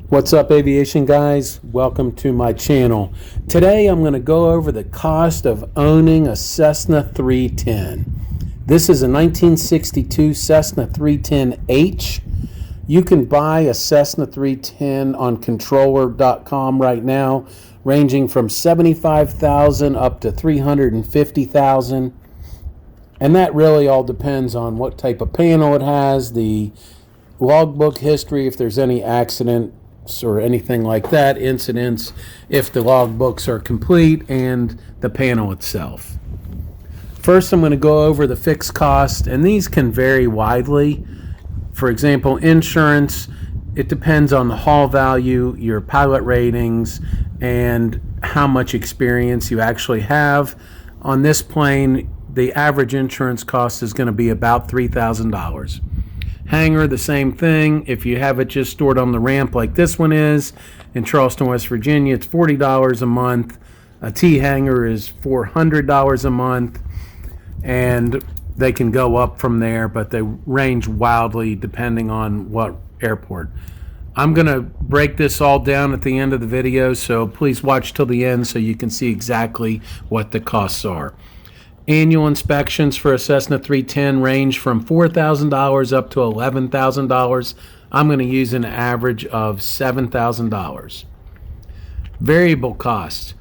What's up, aviation guys? Welcome to my channel. Today I'm going to go over the cost of owning a Cessna 310. This is a 1962 Cessna 310H. You can buy a Cessna 310 on controller.com right now, ranging from $75,000 up to $350,000. And that really all depends on what type of panel it has, the logbook history, if there's any accidents or anything like that, incidents, if the logbooks are complete, and the panel itself. First, I'm going to go over the fixed cost, and these can vary widely. For example, insurance, it depends on the haul value, your pilot ratings, and how much experience you actually have. On this plane, the average insurance cost is going to be about $3,000. Hangar, the same thing. If you have it just stored on the ramp like this one is in Charleston, West Virginia, it's $40 a month. A T hangar is $400 a month, and they can go up from there, but they range wildly depending on what airport. I'm going to break this all down at the end of the video, so please watch till the end so you can see exactly what the costs are. Annual inspections for a Cessna 310 range from $4,000 up to $11,000. I'm going to use an average of $7,000. Variable cost.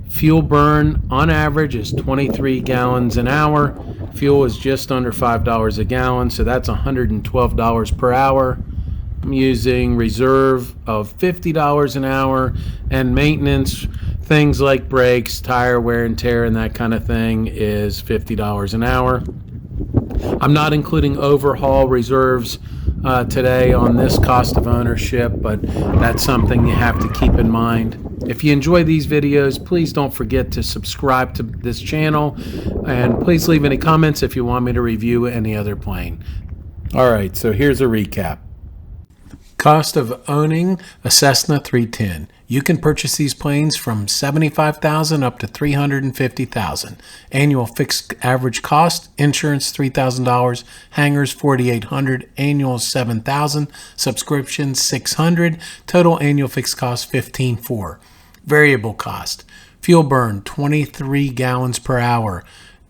Fuel burn on average is 23 gallons an hour. Fuel is just under $5 a gallon, so that's $112 per hour. I'm using reserve of $50 an hour, and maintenance, things like brakes, tire wear and tear, and that kind of thing, is $50 an hour. I'm not including overhaul reserves today on this cost of ownership, but that's something you have to keep in mind. If you enjoy these videos, please don't forget to subscribe to this channel, and please leave any comments if you want me to review any other plane. All right, so here's a recap. Cost of owning a Cessna 310. You can purchase these planes from $75,000 up to $350,000. Annual fixed average cost, insurance $3,000, hangars $4,800, annual $7,000, subscription $600, total annual fixed cost $15,400. Variable cost, fuel burn 23 gallons per hour.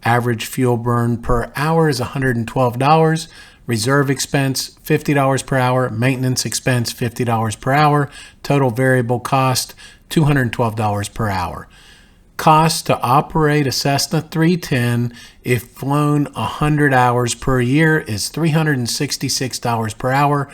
Average fuel burn per hour is $112. Reserve expense $50 per hour, maintenance expense $50 per hour, total variable cost $212 per hour. Cost to operate a Cessna 310 if flown 100 hours per year is $366 per hour,